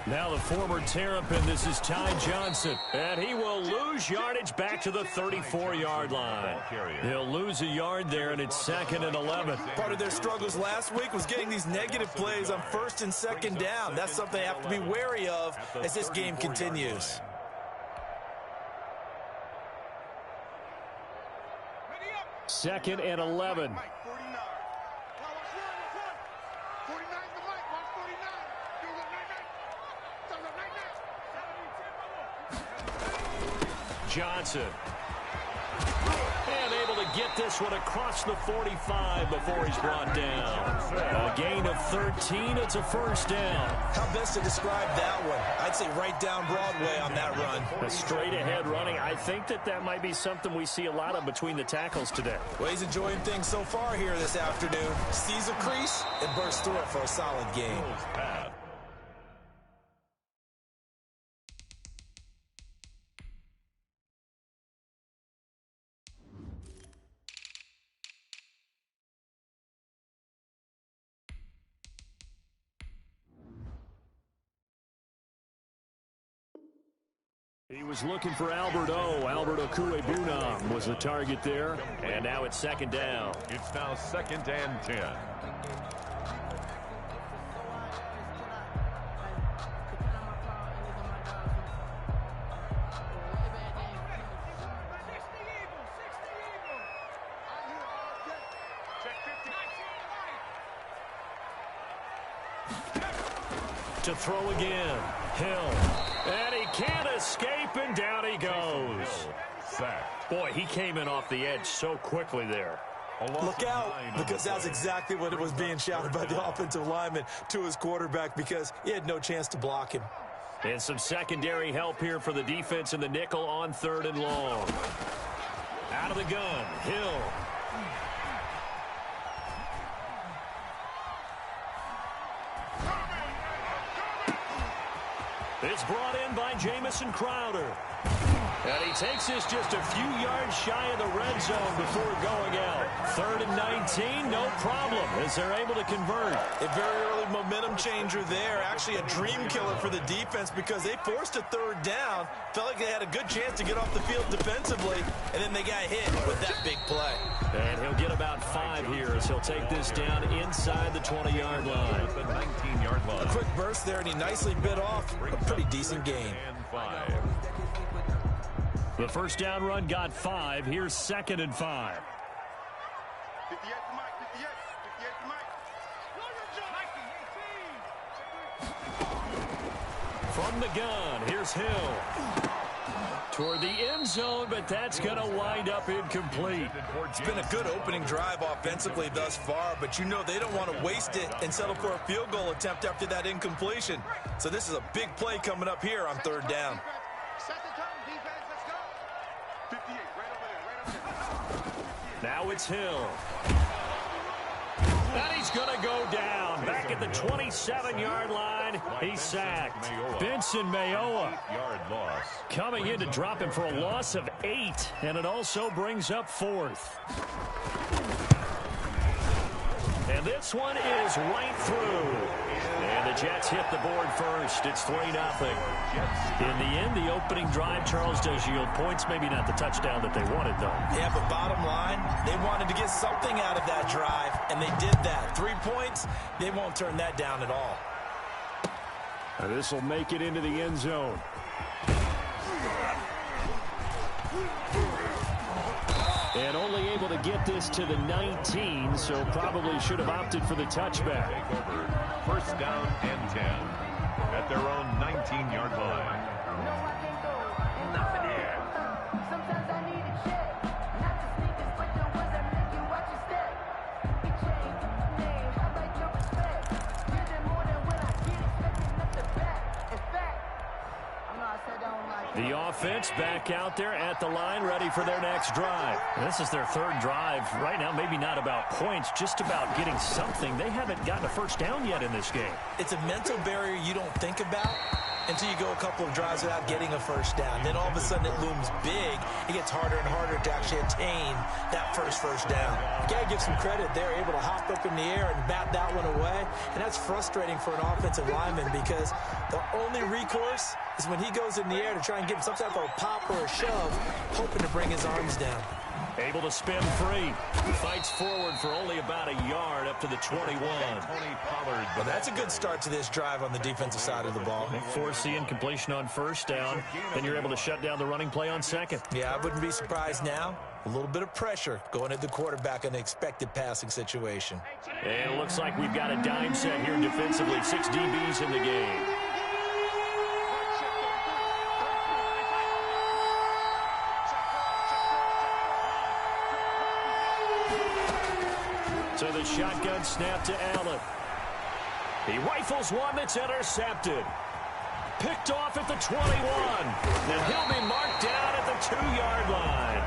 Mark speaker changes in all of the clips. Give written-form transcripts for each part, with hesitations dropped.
Speaker 1: Now the former Terrapin, this is Ty Johnson. And he will lose yardage back to the 34-yard line. He'll lose a yard there, and it's 2nd and 11.
Speaker 2: Part of their struggles last week was getting these negative plays on 1st and 2nd down. That's something they have to be wary of as this game continues.
Speaker 1: Second and 11. Johnson. And able to get this one across the 45 before he's brought down. A gain of 13. It's a 1st down.
Speaker 2: How best to describe that one? I'd say right down Broadway on that run.
Speaker 1: A straight ahead running. I think that might be something we see a lot of between the tackles today.
Speaker 2: Well, he's enjoying things so far here this afternoon. Sees a crease and bursts through it for a solid game.
Speaker 1: He was looking for Albert Okuebunam was the target there. And now it's 2nd down.
Speaker 3: It's now 2nd and 10.
Speaker 1: To throw again. Hill. And he can't escape, and down he goes.
Speaker 3: Sacked.
Speaker 1: Boy, he came in off the edge so quickly there.
Speaker 2: Look out, because that's exactly what it was being shouted by the offensive lineman to his quarterback, because he had no chance to block him.
Speaker 1: And some secondary help here for the defense in the nickel on 3rd and long. Out of the gun, Hill. It's brought in by Jamison Crowder. And he takes this just a few yards shy of the red zone before going out. 3rd and 19, no problem, as they're able to convert.
Speaker 2: A very early momentum changer there. Actually a dream killer for the defense because they forced a 3rd down. Felt like they had a good chance to get off the field defensively, and then they got hit with that big play.
Speaker 1: And he'll get about 5 here as he'll take this down inside the 20-yard line.
Speaker 3: The 19-yard line.
Speaker 2: A quick burst there, and he nicely bit off a pretty decent gain.
Speaker 3: And 5.
Speaker 1: The 1st down run got 5. Here's 2nd and 5. From the gun, here's Hill. Toward the end zone, but that's going to wind up incomplete.
Speaker 2: It's been a good opening drive offensively thus far, but you know they don't want to waste it and settle for a field goal attempt after that incompletion. So this is a big play coming up here on 3rd down.
Speaker 1: Now it's Hill. And he's going to go down. Back at the 27-yard line, he's sacked. Benson Mayowa coming in to drop him for a loss of 8, and it also brings up 4th. And this one is right through. And the Jets hit the board first. It's 3-0. In the end, the opening drive, Charles, does yield points. Maybe not the touchdown that they wanted, though.
Speaker 2: Yeah, but bottom line, they wanted to get something out of that drive, and they did that. 3 points, they won't turn that down at all.
Speaker 1: This will make it into the end zone. And only able to get this to the 19, so probably should have opted for the touchback.
Speaker 3: 1st down and 10 at their own 19-yard line.
Speaker 1: The offense back out there at the line, ready for their next drive. This is their 3rd drive. Right now, maybe not about points, just about getting something. They haven't gotten a 1st down yet in this game.
Speaker 2: It's a mental barrier you don't think about until you go a couple of drives without getting a first down. Then all of a sudden it looms big. It gets harder and harder to actually attain that first down. You got to give some credit. They're able to hop up in the air and bat that one away. And that's frustrating for an offensive lineman because the only recourse is when he goes in the air to try and get some type of a pop or a shove, hoping to bring his arms down.
Speaker 1: Able to spin free. Fights forward for only about a yard up to the 21.
Speaker 2: Well, that's a good start to this drive on the defensive side of the ball.
Speaker 1: Force the incompletion on first down. Then you're able to shut down the running play on second.
Speaker 2: Yeah, I wouldn't be surprised now. A little bit of pressure going at the quarterback in an expected passing situation.
Speaker 1: And it looks like we've got a dime set here defensively. 6 DBs in the game. So the shotgun snap to Allen. He rifles one that's intercepted. Picked off at the 21. And he'll be marked down at the 2-yard line.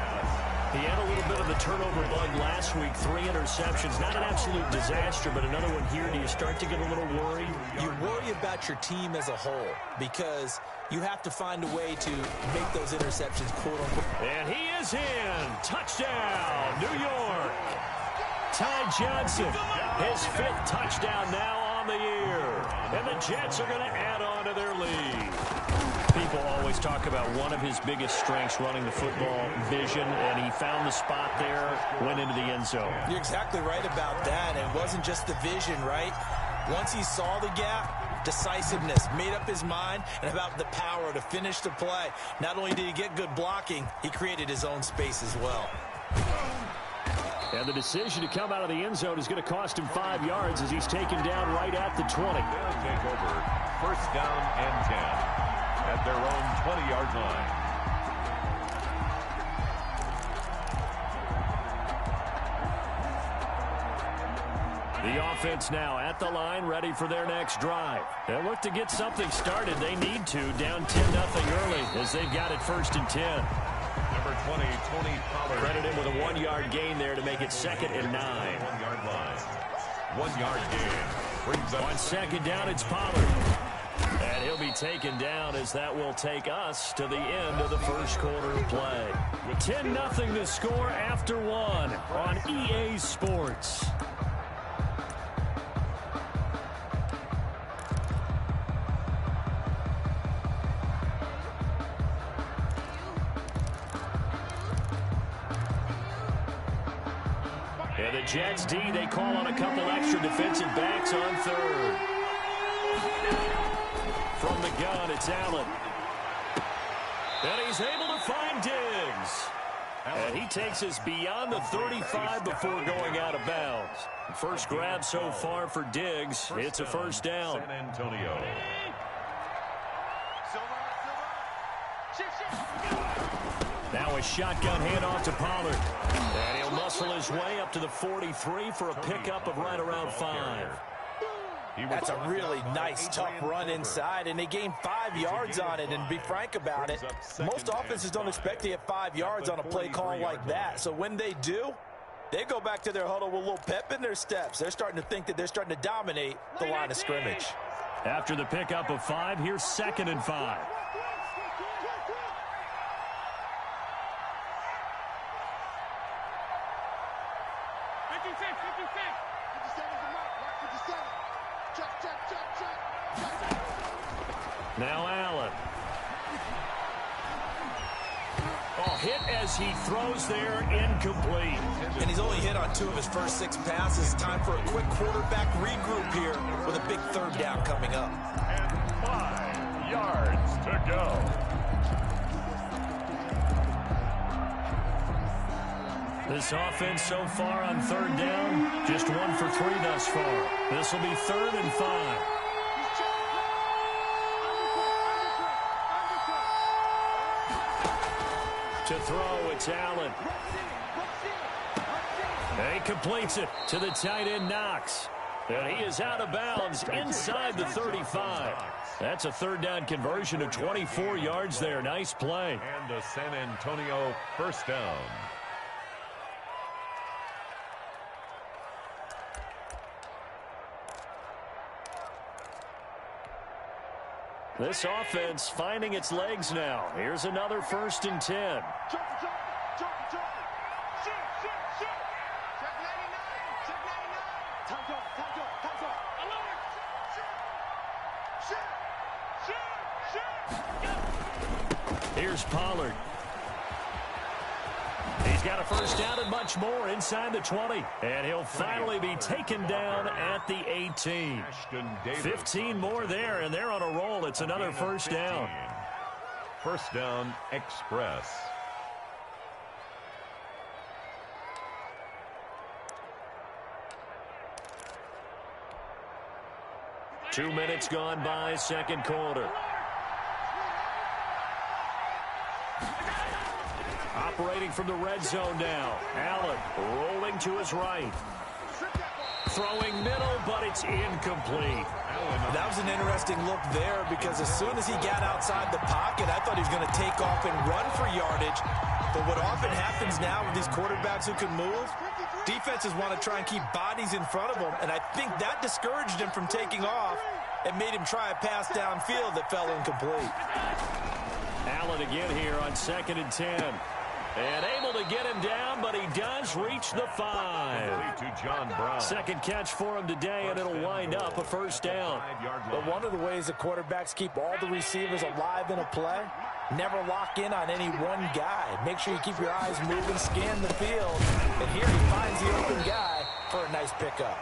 Speaker 1: He had a little bit of the turnover bug last week. 3 interceptions. Not an absolute disaster, but another one here. Do you start to get a little worried?
Speaker 2: You worry about your team as a whole because you have to find a way to make those interceptions, quote-unquote.
Speaker 1: And he is in. Touchdown, New York. Ty Johnson, his 5th touchdown now on the year. And the Jets are going to add on to their lead. People always talk about one of his biggest strengths, running the football, vision, and he found the spot there, went into the end zone.
Speaker 2: You're exactly right about that. It wasn't just the vision, right? Once he saw the gap, decisiveness, made up his mind, and about the power to finish the play. Not only did he get good blocking, he created his own space as well.
Speaker 1: And the decision to come out of the end zone is going to cost him 5 yards as he's taken down right at the 20.
Speaker 3: They'll take over 1st down and 10 at their own 20-yard line.
Speaker 1: The offense now at the line, ready for their next drive. They'll look to get something started. They need to, down 10-0 early as they've got it 1st and 10.
Speaker 3: Number 20, Tony Pollard.
Speaker 1: Credit him with a 1-yard gain there to make it 2nd and 9.
Speaker 3: 1-yard line. 1-yard gain. Brings up
Speaker 1: on 2nd down, it's Pollard. And he'll be taken down as that will take us to the end of the first quarter of play. 10-0 to score after 1 on EA Sports. And the Jets D, they call on a couple extra defensive backs on 3rd. From the gun, it's Allen. And he's able to find Diggs. And he takes us beyond the 35 before going out of bounds. First grab so far for Diggs. It's a 1st down.
Speaker 3: San Antonio.
Speaker 1: Now a shotgun handoff to Pollard. And he'll muscle his way up to the 43 for a pickup of right around 5.
Speaker 2: That's a really nice, tough run inside, and they gained 5 yards on it. And to be frank about it, most offenses don't expect to get 5 yards on a play call like that. So when they do, they go back to their huddle with a little pep in their steps. They're starting to think that they're starting to dominate the line of scrimmage.
Speaker 1: After the pickup of 5, here's 2nd and 5. Now Allen. Oh, hit as he throws there, incomplete.
Speaker 2: And he's only hit on 2 of his first 6 passes. Time for a quick quarterback regroup here with a big 3rd down coming up.
Speaker 3: And 5 yards to go.
Speaker 1: This offense so far on 3rd down, just 1 for 3 thus far. This will be 3rd and 5. To throw, it's Allen. And he completes it to the tight end, Knox. And he is out of bounds inside the 35. That's a 3rd down conversion of 24 yards there. Nice play.
Speaker 3: And a San Antonio 1st down.
Speaker 1: This offense finding its legs now. Here's another 1st and 10. Here's Pollard. He's got a 1st down and much more inside the 20. And he'll finally be taken down at the 18. 15 more there, and they're on a roll. It's another 1st down.
Speaker 3: 1st down express.
Speaker 1: Two minutes gone by, 2nd quarter. Operating from the red zone now. Allen rolling to his right. Throwing middle, but it's incomplete.
Speaker 2: That was an interesting look there because as soon as he got outside the pocket, I thought he was going to take off and run for yardage. But what often happens now with these quarterbacks who can move, defenses want to try and keep bodies in front of them, and I think that discouraged him from taking off and made him try a pass downfield that fell incomplete.
Speaker 1: Allen again here on 2nd and 10. And able to get him down, but he does reach the 5.
Speaker 3: To John Brown.
Speaker 1: 2nd catch for him today, and it'll wind up a 1st down.
Speaker 2: But one of the ways that quarterbacks keep all the receivers alive in a play, never lock in on any one guy. Make sure you keep your eyes moving, scan the field. And here he finds the open guy for a nice pickup.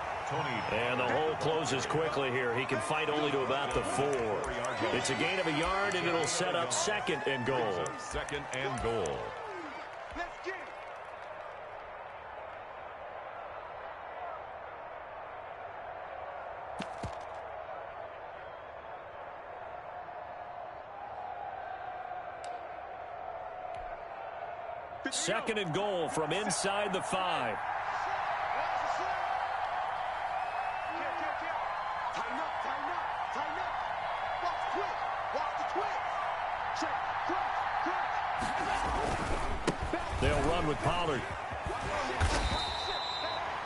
Speaker 1: And the hole closes quickly here. He can fight only to about the 4. It's a gain of a yard, and it'll set up 2nd and goal.
Speaker 3: 2nd and goal.
Speaker 1: Second and goal from inside the 5. They'll run with Pollard.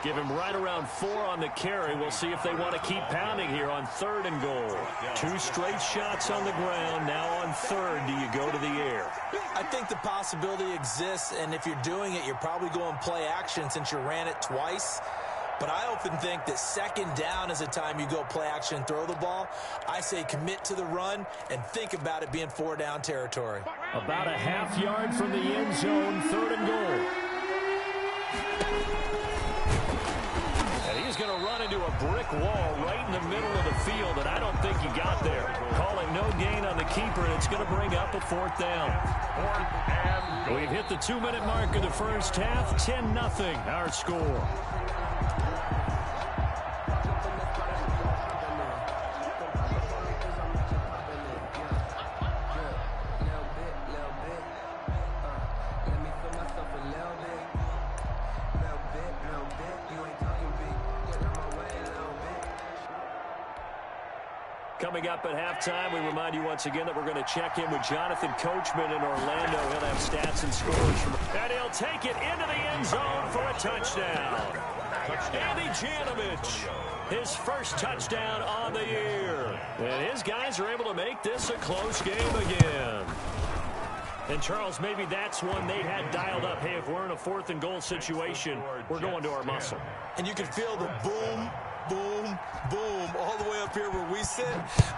Speaker 1: Give him right around 4 on the carry. We'll see if they want to keep pounding here on 3rd and goal. 2 straight shots on the ground. Now on 3rd, do you go to the air?
Speaker 2: I think the possibility exists, and if you're doing it, you're probably going play action since you ran it twice. But I often think that 2nd down is the time you go play action and throw the ball. I say commit to the run and think about it being 4 down territory.
Speaker 1: About a half yard from the end zone, 3rd and goal. And he's going to run into a brick wall right in the middle of the field, and I don't think he got there. Calling no gain on the keeper, and it's going to bring up a 4th down.
Speaker 3: 4th and
Speaker 1: We've hit the 2-minute mark of the first half. 10-0 our score. Coming up at halftime, we remind you once again that we're going to check in with Jonathan Coachman in Orlando. He'll have stats and scores. And he'll take it into the end zone for a touchdown. Andy Janovich, his first touchdown on the year. And his guys are able to make this a close game again. And, Charles, maybe that's one they had dialed up. Hey, if we're in a 4th and goal situation, we're going to our muscle.
Speaker 2: And you can feel the boom, boom, boom all the way up here where we sit.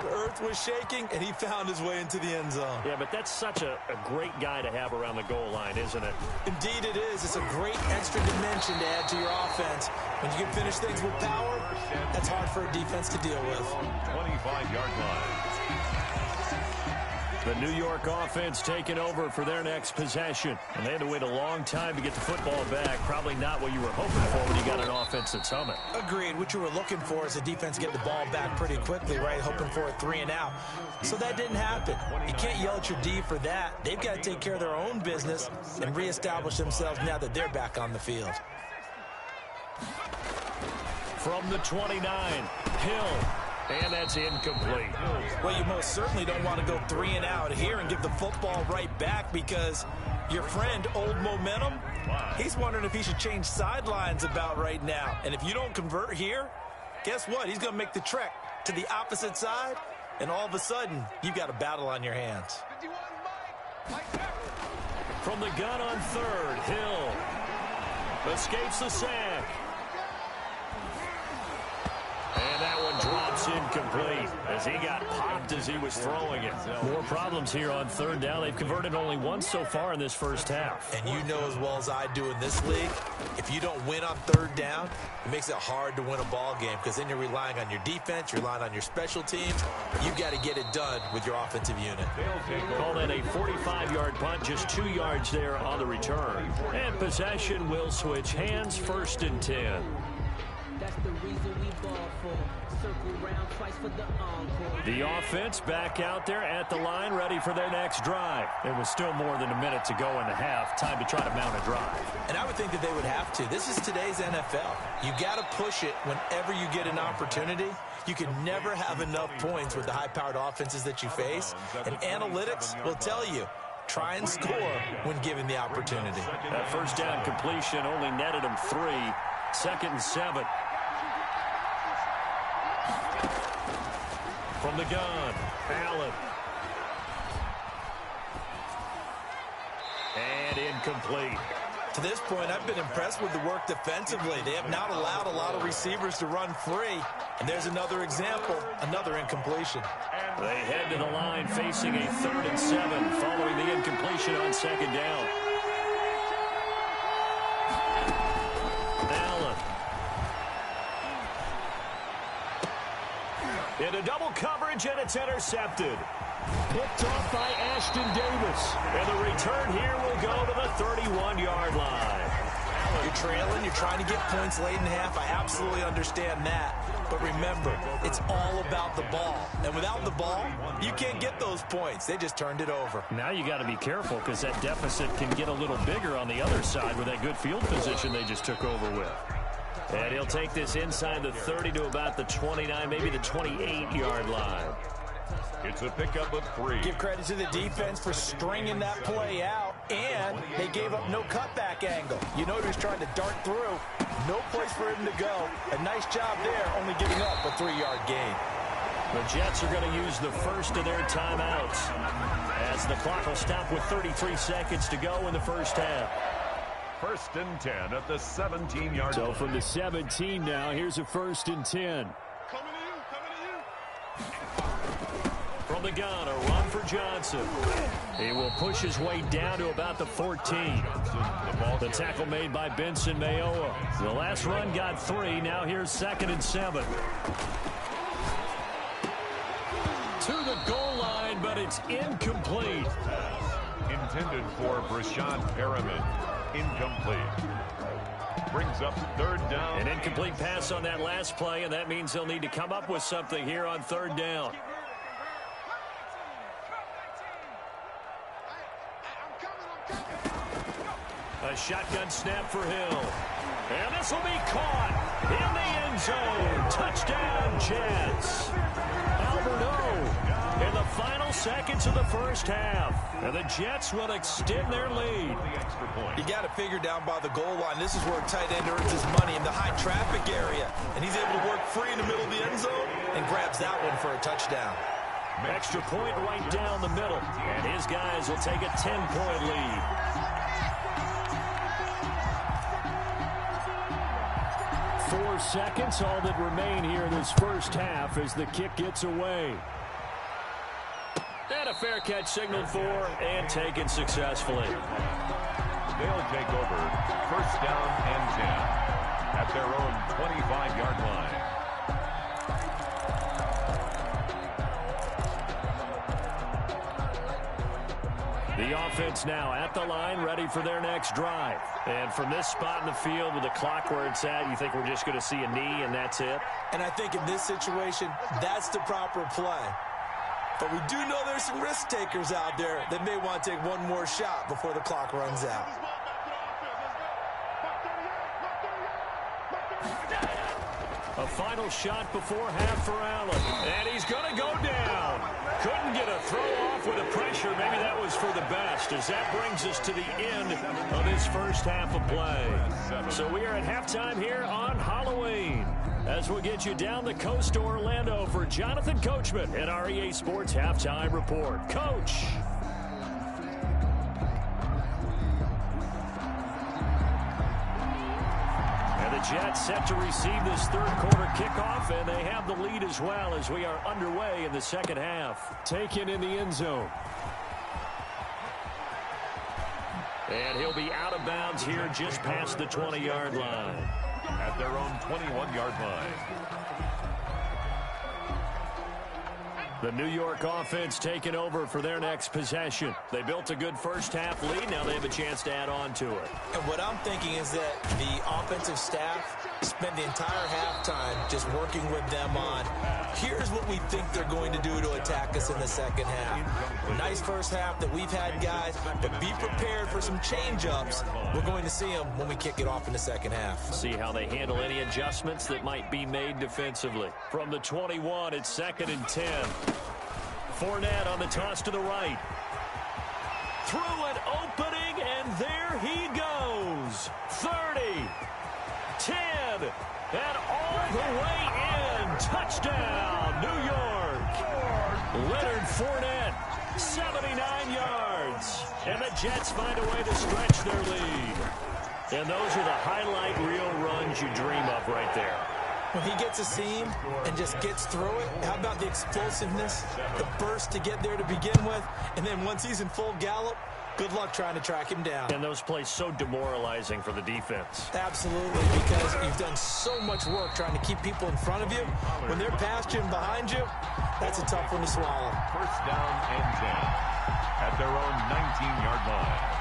Speaker 2: The earth was shaking, and he found his way into the end zone.
Speaker 1: Yeah, but that's such a great guy to have around the goal line, isn't it?
Speaker 2: Indeed it is. It's a great extra dimension to add to your offense. When you can finish things with power, that's hard for a defense to deal with.
Speaker 3: 25-yard line.
Speaker 1: The New York offense taking over for their next possession. And they had to wait a long time to get the football back. Probably not what you were hoping for when you got an offense that's humming.
Speaker 2: Agreed. What you were looking for is the defense get the ball back pretty quickly, right? Hoping for a 3 and out. So that didn't happen. You can't yell at your D for that. They've got to take care of their own business and reestablish themselves now that they're back on the field.
Speaker 1: From the 29, Hill. And that's incomplete.
Speaker 2: Well, you most certainly don't want to go 3 and out here and give the football right back because your friend, Old Momentum, he's wondering if he should change sidelines about right now. And if you don't convert here, guess what? He's going to make the trek to the opposite side and all of a sudden, you've got a battle on your hands.
Speaker 1: From the gun on third, Hill escapes the sack. And that one drops incomplete as he got popped as he was throwing it. More problems here on third down. They've converted only once so far in this first half.
Speaker 2: And you know as well as I do in this league, if you don't win on third down, it makes it hard to win a ball game because then you're relying on your defense, you're relying on your special teams. You've got to get it done with your offensive unit.
Speaker 1: Call that a 45-yard punt, just 2 yards there on the return. And possession will switch hands, 1st and 10.
Speaker 4: That's the reason we ball for. Circle round twice for the encore.
Speaker 1: The offense back out there at the line, ready for their next drive. It was still more than a minute to go in the half. Time to try to mount a drive.
Speaker 2: And I would think that they would have to. This is today's NFL. You got to push it whenever you get an opportunity. You can never have enough points with the high-powered offenses that you face. And analytics will tell you, try and score when given the opportunity.
Speaker 1: That first down completion only netted him 3. 2nd and 7. From the gun, Allen. And incomplete.
Speaker 2: To this point, I've been impressed with the work defensively. They have not allowed a lot of receivers to run free. And there's another example, another incompletion.
Speaker 1: They head to the line facing a 3rd and 7 following the incompletion on 2nd down. Allen. Into double coverage, and it's intercepted. Picked off by Ashton Davis. And the return here will go to the 31-yard line.
Speaker 2: You're trailing, you're trying to get points late in half. I absolutely understand that. But remember, it's all about the ball. And without the ball, you can't get those points. They just turned it over.
Speaker 1: Now you got to be careful because that deficit can get a little bigger on the other side with that good field position they just took over with. And he'll take this inside the 30 to about the 29, maybe the 28-yard line.
Speaker 3: It's a pickup of 3.
Speaker 2: Give credit to the defense for stringing that play out, and they gave up no cutback angle. You know he was trying to dart through. No place for him to go. A nice job there, only giving up a 3-yard gain.
Speaker 1: The Jets are going to use the first of their timeouts as the clock will stop with 33 seconds to go in the first half.
Speaker 3: 1st and 10 at the 17-yard line.
Speaker 1: So from the 17 now, here's a 1st and 10. From the gun, a run for Johnson. He will push his way down to about the 14. The tackle made by Benson Mayowa. The last run got 3. Now here's 2nd and 7. To the goal line, but it's incomplete.
Speaker 3: Intended for Brashad Perriman. Incomplete. Brings up 3rd down.
Speaker 1: An incomplete pass on that last play, and that means they'll need to come up with something here on 3rd down. A shotgun snap for Hill. And this will be caught in the end zone. Touchdown, Jets. Alberto in the final seconds of the first half. And the Jets will extend their lead.
Speaker 2: You got to figure down by the goal line. This is where a tight end earns his money in the high traffic area. And he's able to work free in the middle of the end zone and grabs that one for a touchdown.
Speaker 1: Extra point right down the middle. And his guys will take a 10-point lead. 4 seconds, all that remain here in this first half as the kick gets away. And a fair catch signaled for and taken successfully.
Speaker 3: They'll take over 1st down and 10 at their own 25-yard line.
Speaker 1: The offense now at the line, ready for their next drive. And from this spot in the field with the clock where it's at, you think we're just going to see a knee and that's it?
Speaker 2: And I think in this situation, that's the proper play. But we do know there's some risk takers out there that may want to take one more shot before the clock runs out.
Speaker 1: A final shot before half for Allen. And he's going to go down. Couldn't get a throw off with the pressure. Maybe that was for the best, as that brings us to the end of this first half of play. So we are at halftime here on Halloween. as we'll get you down the coast to Orlando for Jonathan Coachman at our EA Sports Halftime Report. Coach. And the Jets set to receive this third quarter kickoff, and they have the lead as well as we are underway in the second half. Taken in the end zone. And he'll be out of bounds here just past the 20-yard line.
Speaker 3: At their own 21-yard line.
Speaker 1: The New York offense taking over for their next possession. They built a good first-half lead. Now they have a chance to add on to it.
Speaker 2: And what I'm thinking is that the offensive staff spent the entire halftime just working with them on, here's what we think they're going to do to attack us in the second half. Nice first half that we've had, guys, but be prepared for some change-ups. We're going to see them when we kick it off in the second half.
Speaker 1: See how they handle any adjustments that might be made defensively. From the 21, it's 2nd and 10. Fournette on the toss to the right. Through an opening, and there he goes. 30, 10, and all the way in. Touchdown, New York. Leonard Fournette, 79 yards. And the Jets find a way to stretch their lead. And those are the highlight reel runs you dream of right there.
Speaker 2: When he gets a seam and just gets through it, how about the explosiveness, the burst to get there to begin with, and then once he's in full gallop, good luck trying to track him down.
Speaker 1: And those plays so demoralizing for the defense.
Speaker 2: Absolutely, because you've done so much work trying to keep people in front of you. When they're past you and behind you, that's a tough one to swallow.
Speaker 3: First down and 10 at their own 19-yard line.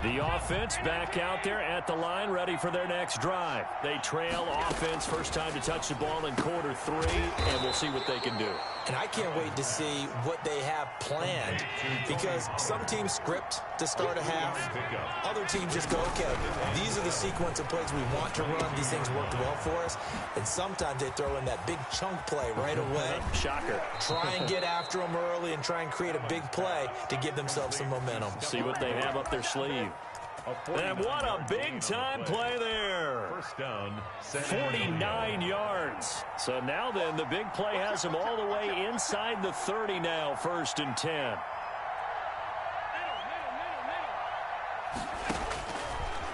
Speaker 1: The offense back out there at the line, ready for their next drive. They trail offense, first time to touch the ball in quarter 3, and we'll see what they can do.
Speaker 2: And I can't wait to see what they have planned, because some teams script to start a half. Other teams just go, okay, these are the sequence of plays we want to run. These things worked well for us. And sometimes they throw in that big chunk play right away.
Speaker 1: Shocker.
Speaker 2: Try and get after them early and try and create a big play to give themselves some momentum.
Speaker 1: See what they have up their sleeve. And what a big-time play there.
Speaker 3: First down,
Speaker 1: 49 yards. So now then, the big play has them all the way inside the 30 now, 1st and 10.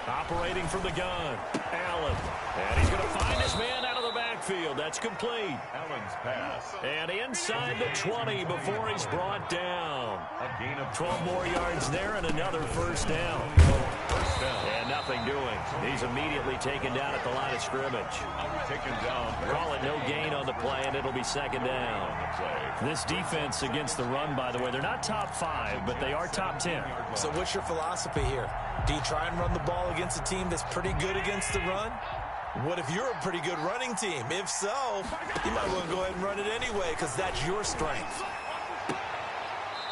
Speaker 1: Operating from the gun, Allen. And he's going to find his man out of the backfield. That's complete.
Speaker 3: Allen's pass.
Speaker 1: And inside the 20 before he's brought down.
Speaker 3: A gain of
Speaker 1: 12 more yards there and another first down.
Speaker 3: First down.
Speaker 1: And nothing doing. He's immediately taken down at the line of scrimmage.
Speaker 3: Taken down.
Speaker 1: Call it no gain on the play, and it'll be 2nd down. This defense against the run, by the way, they're not top 5, but they are top 10.
Speaker 2: So what's your philosophy here? Do you try and run the ball against a team that's pretty good against the run? What if you're a pretty good running team? If so, you might want to go ahead and run it anyway, because that's your strength.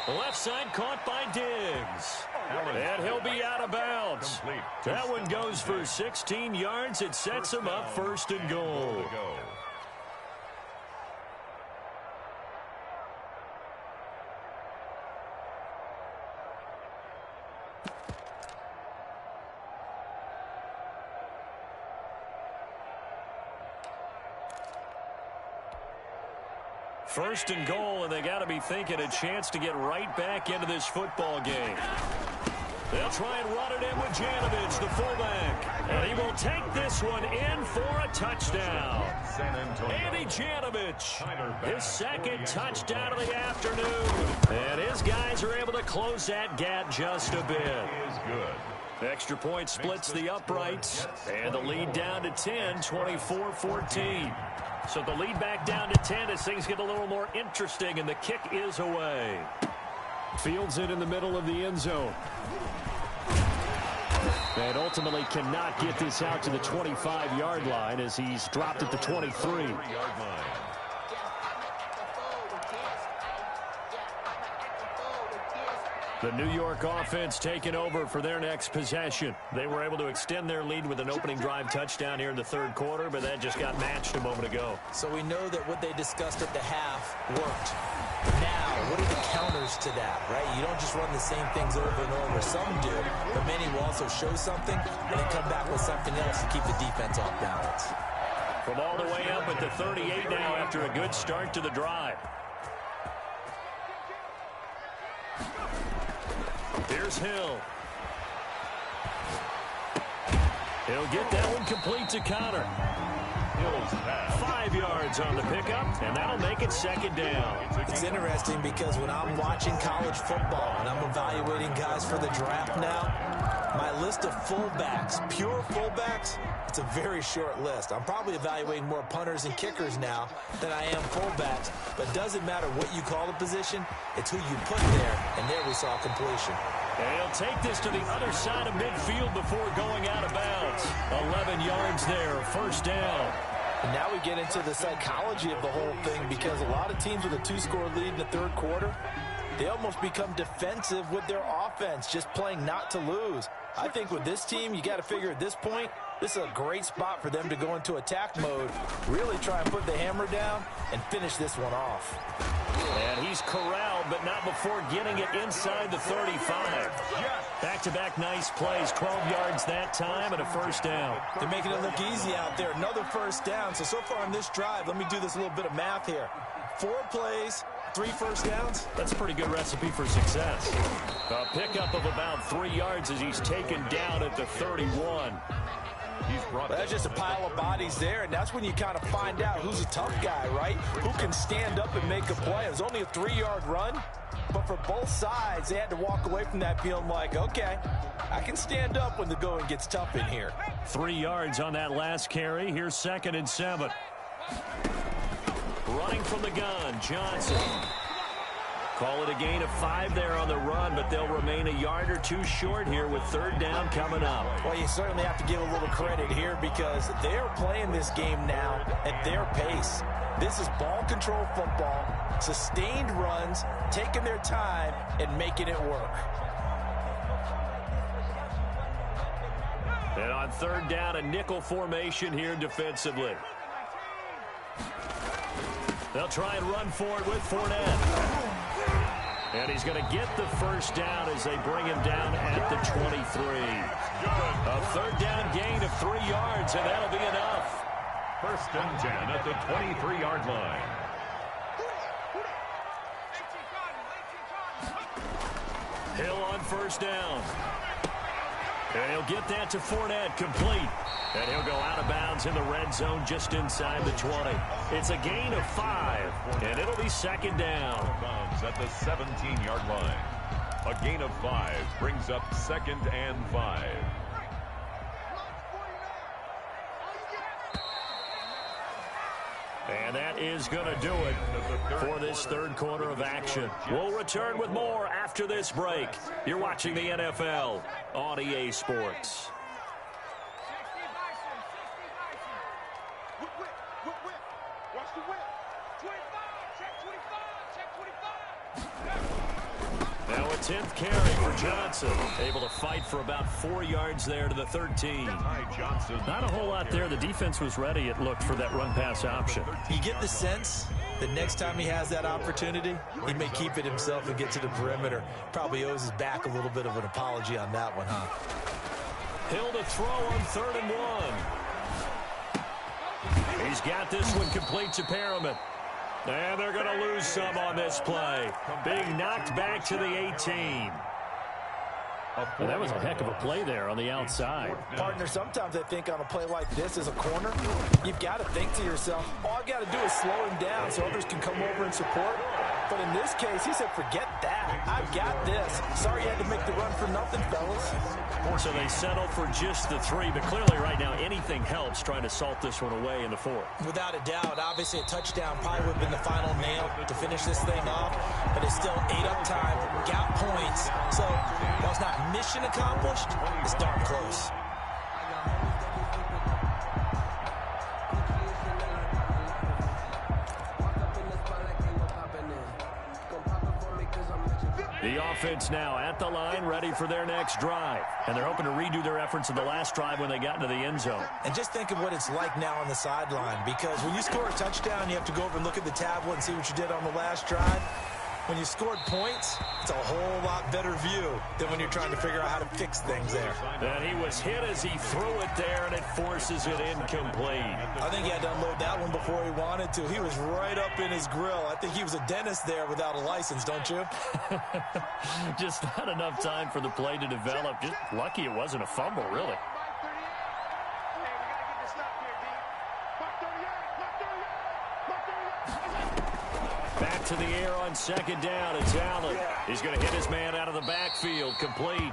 Speaker 1: The left side caught by Diggs. And he'll be out of bounds. That one goes for 16 yards. It sets him up 1st and goal. First and goal, and they got to be thinking a chance to get right back into this football game. They'll try and run it in with Janovich, the fullback. And he will take this one in for a touchdown. Andy Janovich, his 2nd touchdown of the afternoon. And his guys are able to close that gap just a bit. Extra point splits the uprights. And the lead down to 10, 24-14. So the lead back down to 10 as things get a little more interesting, and the kick is away. Fields it in the middle of the end zone. And ultimately cannot get this out to the 25-yard line as he's dropped at the 23. The New York offense taking over for their next possession. They were able to extend their lead with an opening drive touchdown here in the third quarter, but that just got matched a moment ago.
Speaker 2: So we know that what they discussed at the half worked. Now, what are the counters to that, right? You don't just run the same things over and over. Some do, but many will also show something and then come back with something else to keep the defense off balance.
Speaker 1: From all the way up at the 38 now after a good start to the drive. Here's Hill. He'll get that one complete to Connor. 5 yards on the pickup, and that'll make it second down.
Speaker 2: It's interesting because when I'm watching college football and I'm evaluating guys for the draft now, my list of fullbacks, pure fullbacks, it's a very short list. I'm probably evaluating more punters and kickers now than I am fullbacks, but it doesn't matter what you call the position, it's who you put there, and there we saw completion.
Speaker 1: And he'll take this to the other side of midfield before going out of bounds. 11 yards there, first down.
Speaker 2: And now we get into the psychology of the whole thing because a lot of teams with a 2-score lead in the third quarter, they almost become defensive with their offense, just playing not to lose. I think with this team, you got to figure at this point, this is a great spot for them to go into attack mode, really try and put the hammer down and finish this one off.
Speaker 1: And he's corralled, but not before getting it inside the 35. Back-to-back nice plays, 12 yards that time and a first down.
Speaker 2: They're making it look easy out there. Another first down. So far on this drive, let me do this little bit of math here. 4 plays, 3 first downs.
Speaker 1: That's a pretty good recipe for success. A pickup of about 3 yards as he's taken down at the 31.
Speaker 2: That's just a pile of bodies there, and that's when you kind of find out who's a tough guy, right? Who can stand up and make a play. It was only a 3-yard run, but for both sides, they had to walk away from that feeling like, okay, I can stand up when the going gets tough in here.
Speaker 1: 3 yards on that last carry. Here's 2nd and 7. Running from the gun, Johnson. Call it a gain of 5 there on the run, but they'll remain a yard or 2 short here with third down coming up.
Speaker 2: Well, you certainly have to give a little credit here because they're playing this game now at their pace. This is ball control football, sustained runs, taking their time, and making it work.
Speaker 1: And on third down, a nickel formation here defensively. They'll try and run for it with Fournette. And he's going to get the first down as they bring him down at the 23. A third down gain of 3 yards, and that'll be enough.
Speaker 3: 1st and 10 at the 23-yard line.
Speaker 1: Hill on first down. And he'll get that to Fournette, complete. And he'll go out of bounds in the red zone just inside the 20. It's a gain of 5, and it'll be second down.
Speaker 3: Bounds at the 17-yard line. A gain of 5 brings up 2nd and 5.
Speaker 1: And that is going to do it for this third quarter of action. We'll return with more after this break. You're watching the NFL on EA Sports. Now a 10th carry for Johnson. Able to fight for about 4 yards there to the 13. Not a whole lot there. The defense was ready, it looked, for that run-pass option.
Speaker 2: You get the sense that next time he has that opportunity, he may keep it himself and get to the perimeter. Probably owes his back a little bit of an apology on that one, huh?
Speaker 1: Hill to throw on 3rd and 1. He's got this one complete to Perriman. And they're going to lose some on this play. Being knocked back to the 18. Well, that was a heck of a play there on the outside.
Speaker 2: Partner, sometimes I think on a play like this as a corner, you've got to think to yourself, all I got to do is slow him down so others can come over and support. But in this case, he said, forget that. I've got this. Sorry you had to make the run for nothing, fellas.
Speaker 1: So they settle for just the 3, but clearly right now anything helps trying to salt this one away in the 4th.
Speaker 2: Without a doubt, obviously a touchdown probably would have been the final nail to finish this thing off, but it's still 8 up time, got points. So while it's not mission accomplished, it's darn close.
Speaker 1: The offense now at the line, ready for their next drive. And they're hoping to redo their efforts in the last drive when they got into the end zone.
Speaker 2: And just think of what it's like now on the sideline, because when you score a touchdown, you have to go over and look at the tablet and see what you did on the last drive. When you scored points, it's a whole lot better view than when you're trying to figure out how to fix things there.
Speaker 1: And he was hit as he threw it there, and it forces it incomplete.
Speaker 2: I think he had to unload that one before he wanted to. He was right up in his grill. I think he was a dentist there without a license, don't you?
Speaker 1: Just not enough time for the play to develop. Just lucky it wasn't a fumble, really. Back to the air on second down. It's Allen. He's going to hit his man out of the backfield. Complete.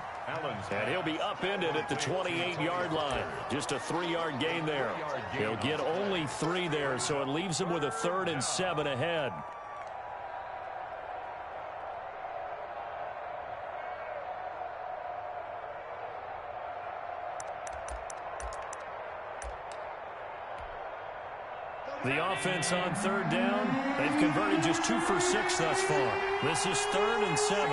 Speaker 1: And he'll be upended at the 28-yard line. Just a 3-yard gain there. He'll get only 3 there, so it leaves him with a 3rd and 7 ahead. The offense on 3rd down. They've converted just 2 for 6 thus far. This is 3rd and 7.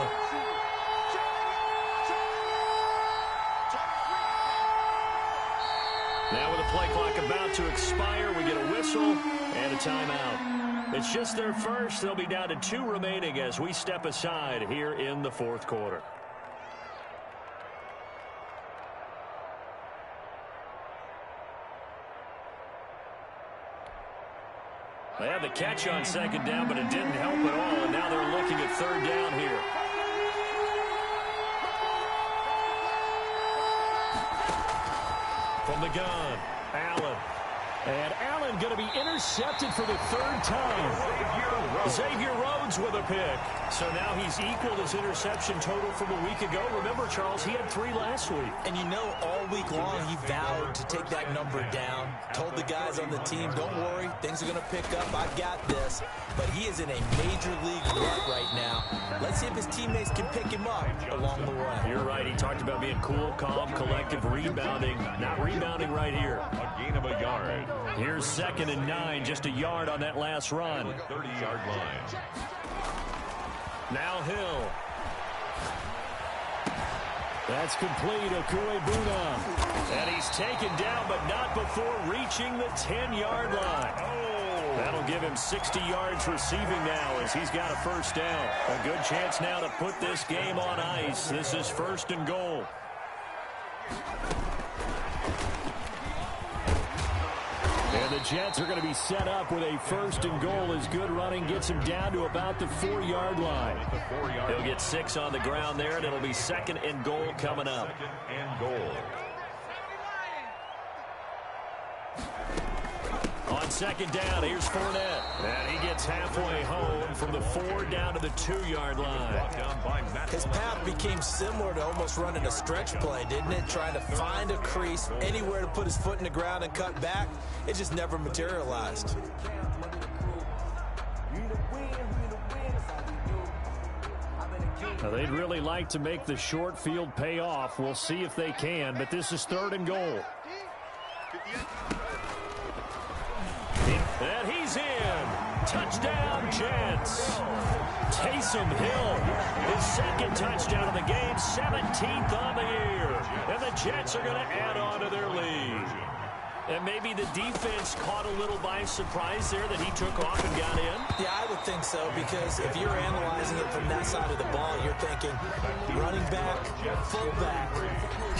Speaker 1: Now with the play clock about to expire, we get a whistle and a timeout. It's just their first. They'll be down to 2 remaining as we step aside here in the 4th quarter. They had the catch on 2nd down, but it didn't help at all, and now they're looking at 3rd down here. From the gun, Allen. And Allen going to be intercepted for the 3rd time. Xavier Rhodes with a pick. So now he's equaled his interception total from a week ago. Remember, Charles, he had 3 last week.
Speaker 2: And you know, all week long he vowed to take that number down. Told the guys on the team, don't worry, things are going to pick up. I've got this. But he is in a major league rut right now. Let's see if his teammates can pick him up along the way.
Speaker 1: You're right. He talked about being cool, calm, collective, rebounding. Not rebounding right here.
Speaker 3: A gain of a yard.
Speaker 1: Here's 2nd and 9, just a yard on that last run.
Speaker 3: 30-yard line.
Speaker 1: Now Hill. That's complete, Okuebuna. And he's taken down, but not before reaching the 10-yard line. That'll give him 60 yards receiving now as he's got a 1st down. A good chance now to put this game on ice. This is 1st and goal. And the Jets are going to be set up with a 1st and goal as good running gets him down to about the 4-yard line. He'll get 6 on the ground there, and it'll be 2nd and goal coming up.
Speaker 3: 2nd and goal.
Speaker 1: On 2nd down, here's Fournette. And he gets halfway home from the 4 down to the 2-yard line.
Speaker 2: His path became similar to almost running a stretch play, didn't it? Trying to find a crease, anywhere to put his foot in the ground and cut back. It just never materialized.
Speaker 1: Now, they'd really like to make the short field pay off. We'll see if they can, but this is 3rd and goal. And he's in. Touchdown, Jets. Taysom Hill, his 2nd touchdown of the game, 17th on the year. And the Jets are going to add on to their lead. And maybe the defense caught a little by surprise there that he took off and got in?
Speaker 2: Yeah, I would think so, because if you're analyzing it from that side of the ball, you're thinking running back, fullback.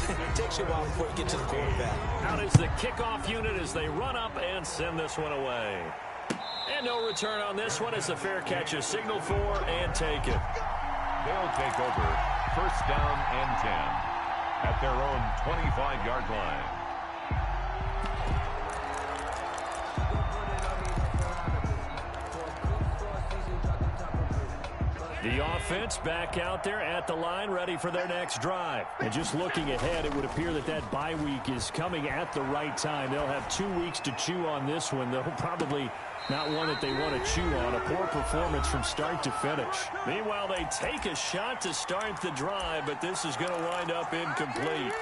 Speaker 2: It takes you a while before you get to the quarterback.
Speaker 1: Out is the kickoff unit as they run up and send this one away. And no return on this one as the fair catch is signaled for and taken.
Speaker 3: They'll take over 1st down and 10 at their own 25-yard line.
Speaker 1: The offense back out there at the line, ready for their next drive. And just looking ahead, it would appear that that bye week is coming at the right time. They'll have 2 weeks to chew on this one, though probably not one that they want to chew on. A poor performance from start to finish. Meanwhile, they take a shot to start the drive, but this is going to wind up incomplete.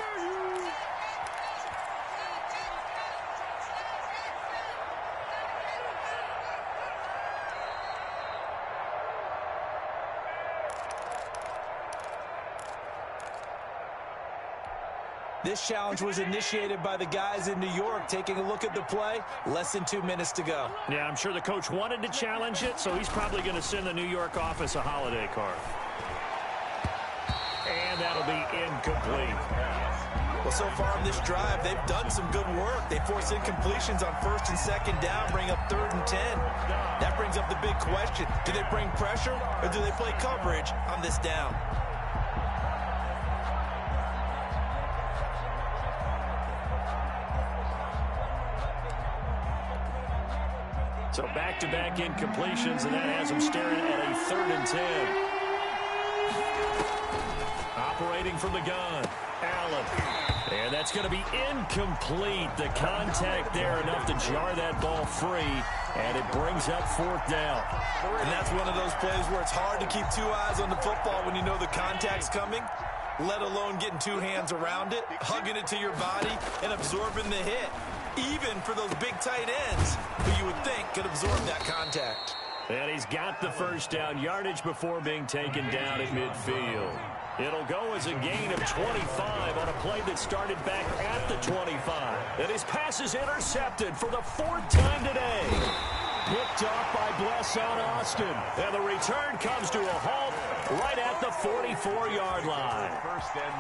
Speaker 2: This challenge was initiated by the guys in New York. Taking a look at the play, less than 2 minutes to go.
Speaker 1: Yeah, I'm sure the coach wanted to challenge it, so he's probably going to send the New York office a holiday card. And that'll be incomplete.
Speaker 2: Well, so far on this drive, they've done some good work. They force incompletions on 1st and 2nd down, bring up 3rd and 10. That brings up the big question. Do they bring pressure or do they play coverage on this down?
Speaker 1: So back-to-back incompletions, and that has them staring at a 3rd and 10. Operating from the gun, Allen. And that's going to be incomplete. The contact there enough to jar that ball free, and it brings up 4th down.
Speaker 2: And that's one of those plays where it's hard to keep 2 eyes on the football when you know the contact's coming, let alone getting 2 hands around it, hugging it to your body, and absorbing the hit. Even for those big tight ends who you would think could absorb that contact.
Speaker 1: And he's got the 1st down, yardage before being taken down at midfield. It'll go as a gain of 25 on a play that started back at the 25. And his pass is intercepted for the 4th time today. Picked off by Blesson Austin. And the return comes to a halt right at the 44-yard line.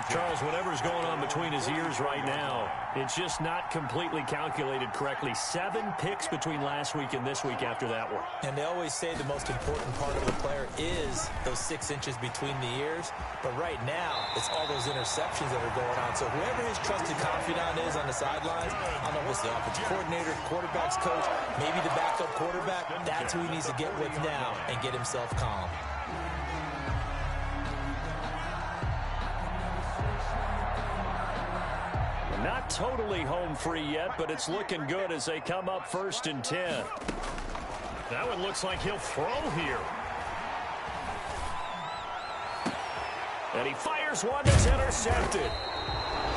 Speaker 1: Charles, whatever's going on between his ears right now, it's just not completely calculated correctly. 7 picks between last week and this week after that one.
Speaker 2: And they always say the most important part of the player is those 6 inches between the ears. But right now, it's all those interceptions that are going on. So whoever his trusted confidant is on the sidelines, I don't know if it's the offensive coordinator, quarterback's coach, maybe the backup quarterback, that's who he needs to get with now and get himself calm.
Speaker 1: Not totally home free yet, but it's looking good as they come up 1st and 10. That one looks like he'll throw here. And he fires one that's intercepted.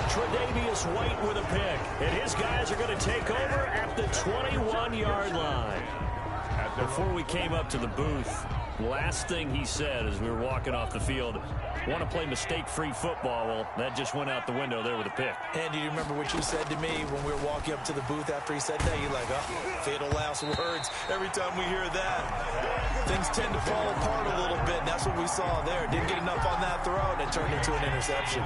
Speaker 1: Tre'Davious White with a pick. And his guys are going to take over at the 21-yard line. Before we came up to the booth, last thing he said as we were walking off the field, want to play mistake-free football. Well, that just went out the window there with a pick.
Speaker 2: And do you remember what you said to me when we were walking up to the booth after he said that? You're like, oh, fatal last words. Every time we hear that, things tend to fall apart a little bit, and that's what we saw there. Didn't get enough on that throw, and it turned into an interception.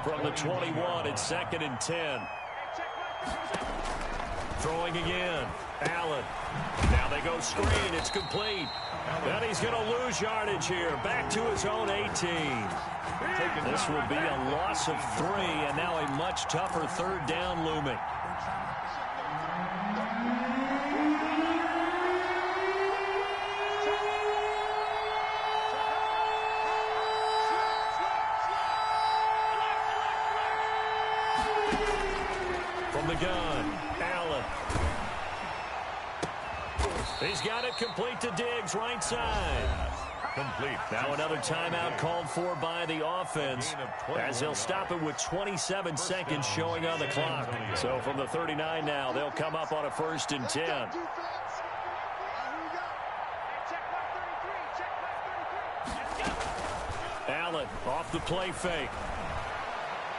Speaker 1: From the 21, it's 2nd and 10. Throwing again. Allen. Now they go screen. It's complete. And he's going to lose yardage here. Back to his own 18. This will be a loss of 3, and now a much tougher 3rd down looming. From the gun, Allen. He's got it complete to Diggs, right side.
Speaker 3: Complete.
Speaker 1: Now another timeout called for by the offense as they'll stop it with 27 seconds showing on the clock. So from the 39 now, they'll come up on a 1st and 10. Allen off the play fake.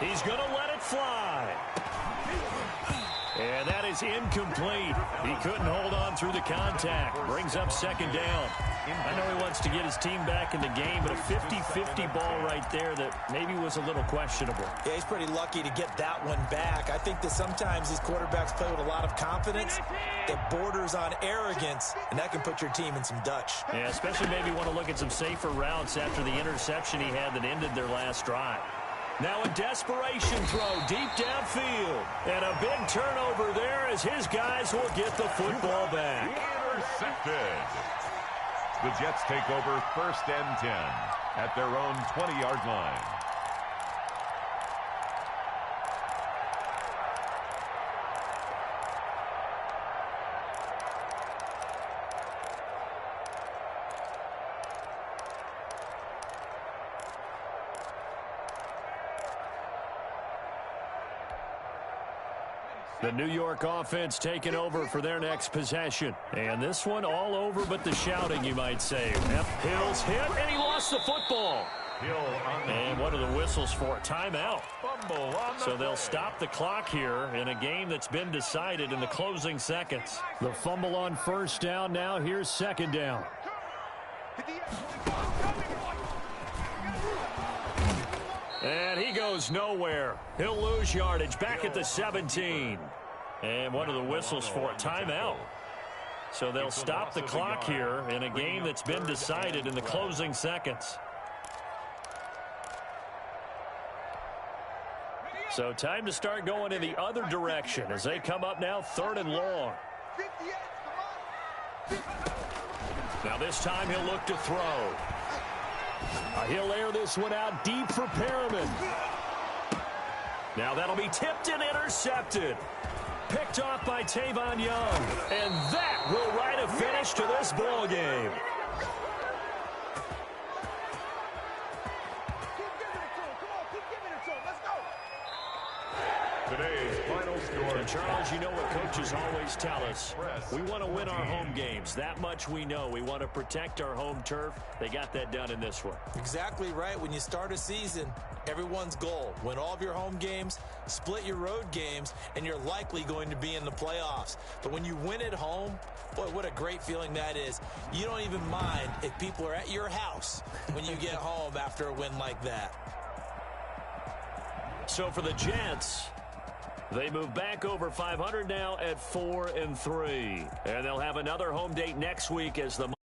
Speaker 1: He's going to let it fly. And that is incomplete. He couldn't hold on through the contact. Brings up 2nd down. I know he wants to get his team back in the game, but a 50-50 ball right there that maybe was a little questionable.
Speaker 2: Yeah, he's pretty lucky to get that one back. I think that sometimes these quarterbacks play with a lot of confidence that borders on arrogance, and that can put your team in some Dutch.
Speaker 1: Yeah, especially maybe want to look at some safer routes after the interception he had that ended their last drive. Now a desperation throw deep downfield. And a big turnover there as his guys will get the football back.
Speaker 3: Intercepted. The Jets take over 1st and 10 at their own 20-yard line.
Speaker 1: The New York offense taking over for their next possession. And this one all over but the shouting, you might say. Hills hit, and he lost the football. And what are the whistles for? Timeout. So they'll
Speaker 3: play.
Speaker 1: stop the clock here in a game that's been decided in the closing seconds. The fumble on first down. Now here's second down. And he goes nowhere. He'll lose yardage back at the 17. And what are the whistles for? Timeout. So they'll stop the clock here in a game that's been decided in the closing seconds. So time to start going in the other direction as they come up now 3rd and long. Now this time he'll look to throw. He'll air this one out deep for Perriman. Now that'll be tipped and intercepted. Picked off by Tavon Young. And that will write a finish to this ball game.
Speaker 3: Today's final score.
Speaker 1: And Charles, you know what coaches always tell us. We want to win our home games. That much we know. We want to protect our home turf. They got that done in this one.
Speaker 2: Exactly right. When you start a season, everyone's goal, win all of your home games, split your road games, and you're likely going to be in the playoffs. But when you win at home, boy, what a great feeling that is. You don't even mind if people are at your house when you get home after a win like that.
Speaker 1: So for the Jets, they move back over 500 now at 4-3. And they'll have another home date next week as the